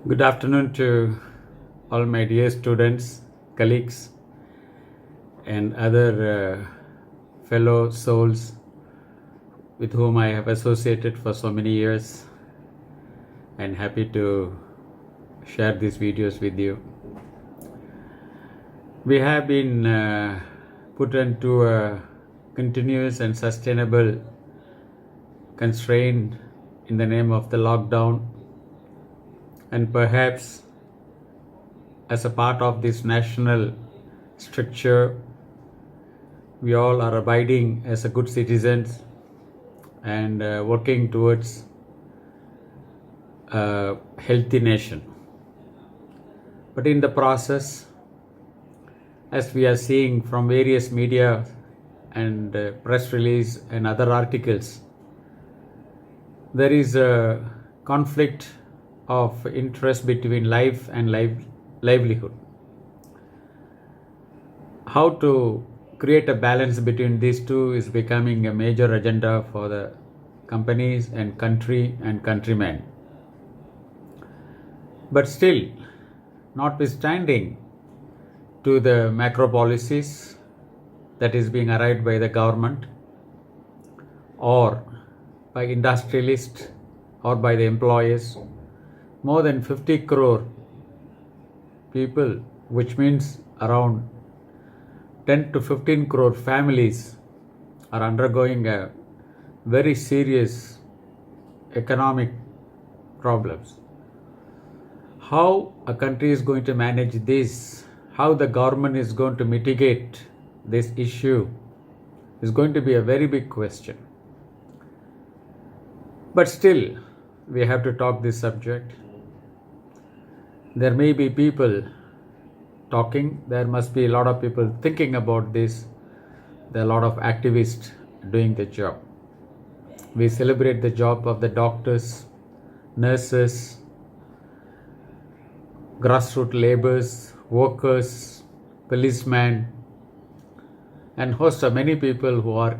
Good afternoon to all my dear students, colleagues, and other fellow souls with whom I have associated for so many years, and happy to share these videos with you. We have been put into a continuous and sustainable constraint in the name of the lockdown, and perhaps as a part of this national structure, we all are abiding as a good citizens and working towards a healthy nation. But in the process, as we are seeing from various media and press release and other articles, there is a conflict of interest between life and livelihood. How to create a balance between these two is becoming a major agenda for the companies and country and countrymen. But still, notwithstanding to the macro policies that is being arrived by the government or by industrialists or by the employers, more than 50 crore people, which means around 10 to 15 crore families, are undergoing a very serious economic problems. How a country is going to manage this, how the government is going to mitigate this issue is going to be a very big question. But still, we have to talk this subject. There may be people talking, there must be a lot of people thinking about this, there are a lot of activists doing the job. We celebrate the job of the doctors, nurses, grassroots laborers, workers, policemen, and host of many people who are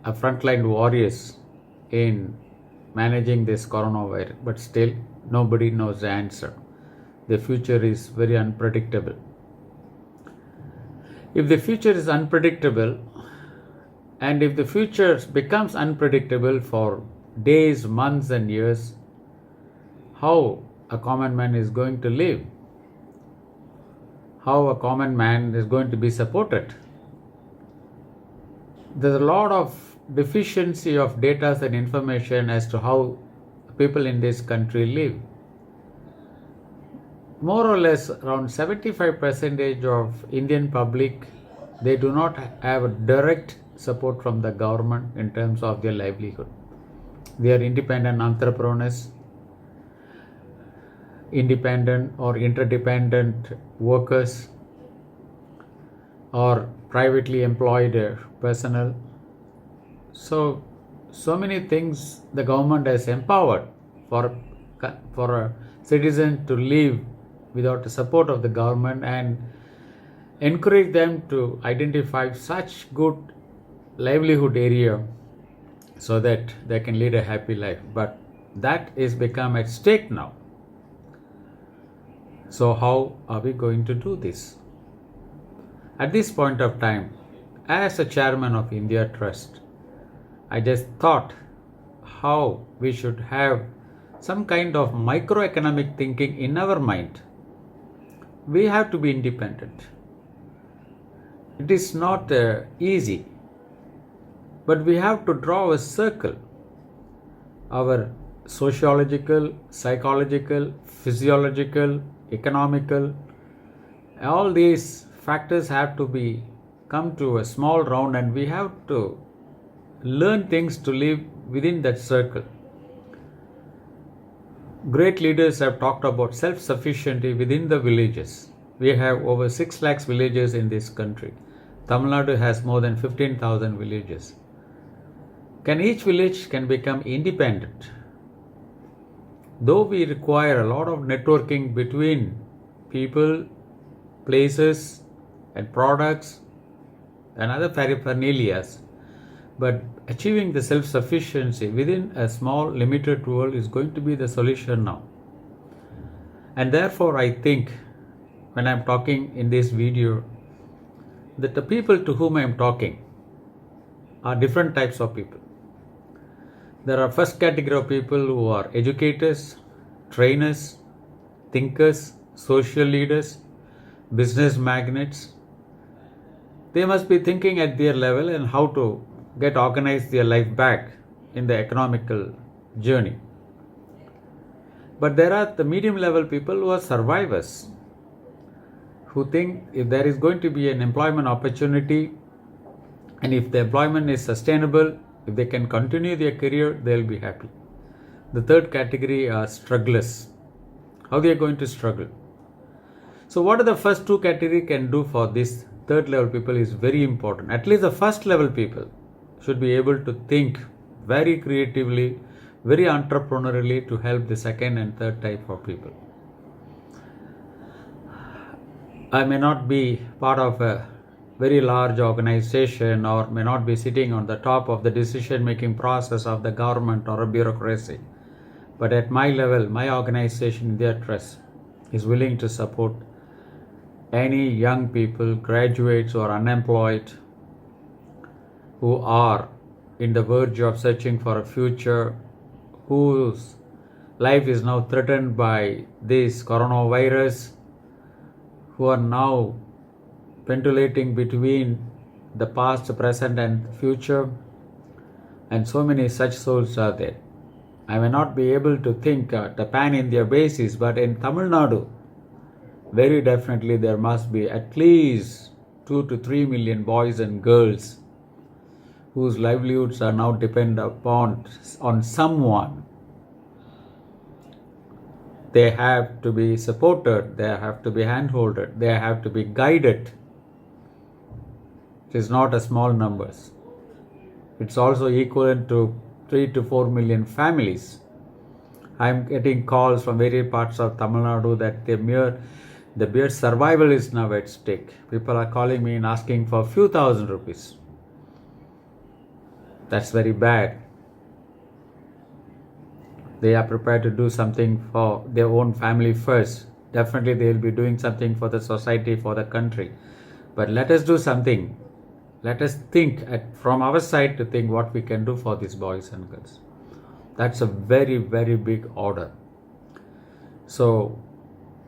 frontline warriors in managing this coronavirus. But still, nobody knows the answer. The future is very unpredictable. If the future is unpredictable, and if the future becomes unpredictable for days, months, and years, how a common man is going to live? How a common man is going to be supported? There's a lot of deficiency of data and information as to how people in this country live. More or less around 75% of Indian public, they do not have a direct support from the government in terms of their livelihood. They are independent entrepreneurs, independent or interdependent workers, or privately employed personnel. So many things the government has empowered for a citizen to live without the support of the government, and encourage them to identify such good livelihood area so that they can lead a happy life. But that is become at stake now. So how are we going to do this? At this point of time, as a chairman of India Trust, I just thought how we should have some kind of microeconomic thinking in our mind. We have to be independent. It is not easy, but we have to draw a circle. Our sociological, psychological, physiological, economical, all these factors have to be come to a small round, and we have to learn things to live within that circle. Great leaders have talked about self-sufficiency within the villages. We have over 6 lakhs villages in this country. Tamil Nadu has more than 15,000 villages. Each village can become independent? Though we require a lot of networking between people, places, and products, and other paraphernalias, but achieving the self-sufficiency within a small limited world is going to be the solution now. And therefore, I think when I'm talking in this video, that the people to whom I'm talking are different types of people. There are first category of people who are educators, trainers, thinkers, social leaders, business magnates. They must be thinking at their level and how to get organized their life back in the economical journey. But there are the medium level people who are survivors, who think if there is going to be an employment opportunity and if the employment is sustainable, if they can continue their career, they'll be happy. The third category are strugglers. How they are going to struggle. So what are the first two category can do for this third level people is very important. At least the first level people should be able to think very creatively, very entrepreneurially to help the second and third type of people. I may not be part of a very large organization or may not be sitting on the top of the decision making process of the government or a bureaucracy. But at my level, my organization, India Trust, is willing to support any young people, graduates or unemployed who are in the verge of searching for a future, whose life is now threatened by this coronavirus, who are now pendulating between the past, present and future, and so many such souls are there. I may not be able to think at a pan-India basis, but in Tamil Nadu, very definitely there must be at least 2 to 3 million boys and girls whose livelihoods are now dependent upon on someone. They have to be supported, they have to be hand-holded, they have to be guided. It is not a small numbers. It's also equivalent to 3 to 4 million families. I'm getting calls from various parts of Tamil Nadu that the mere survival is now at stake. People are calling me and asking for a few thousand rupees. That's very bad. They are prepared to do something for their own family first. Definitely they will be doing something for the society, for the country. But let us do something. Let us think from our side to think what we can do for these boys and girls. That's a very, very big order. So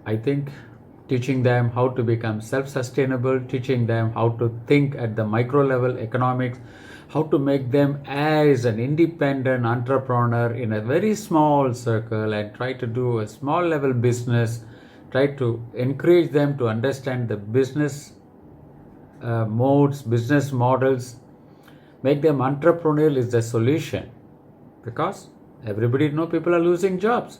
I think teaching them how to become self-sustainable, teaching them how to think at the micro level economics, how to make them as an independent entrepreneur in a very small circle and try to do a small level business, try to encourage them to understand the business modes, business models, make them entrepreneurial is the solution, because everybody knows people are losing jobs.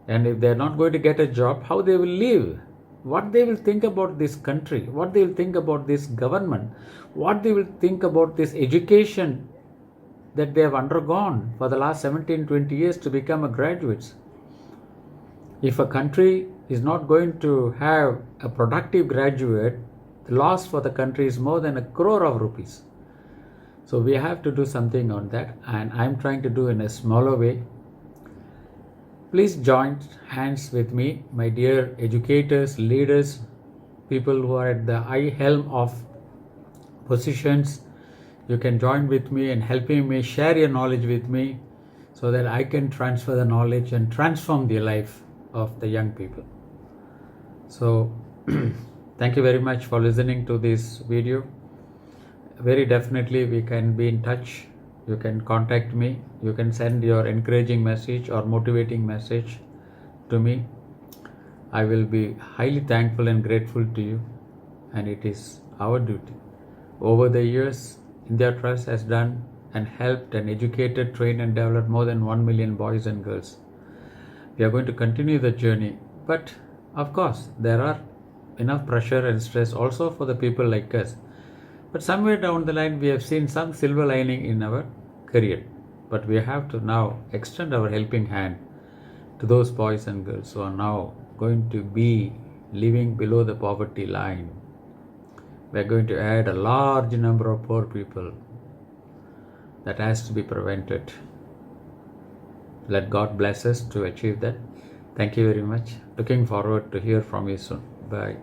And if they're not going to get a job, how they will live? What they will think about this country? What they will think about this government? What they will think about this education that they have undergone for the last 17, 20 years to become a graduates? If a country is not going to have a productive graduate, the loss for the country is more than 1 crore of rupees. So we have to do something on that, and I'm trying to do in a smaller way. Please join hands with me, my dear educators, leaders, people who are at the high helm of positions. You can join with me in helping me, share your knowledge with me so that I can transfer the knowledge and transform the life of the young people. So thank you very much for listening to this video. Very definitely we can be in touch. You can contact me. You can send your encouraging message or motivating message to me. I will be highly thankful and grateful to you, and it is our duty. Over the years, India Trust has done and helped and educated, trained and developed more than 1 million boys and girls. We are going to continue the journey, but of course there are enough pressure and stress also for the people like us. But somewhere down the line we have seen some silver lining in our career. But we have to now extend our helping hand to those boys and girls who are now going to be living below the poverty line. We are going to add a large number of poor people. That has to be prevented. Let God bless us to achieve that. Thank you very much. Looking forward to hear from you soon. Bye.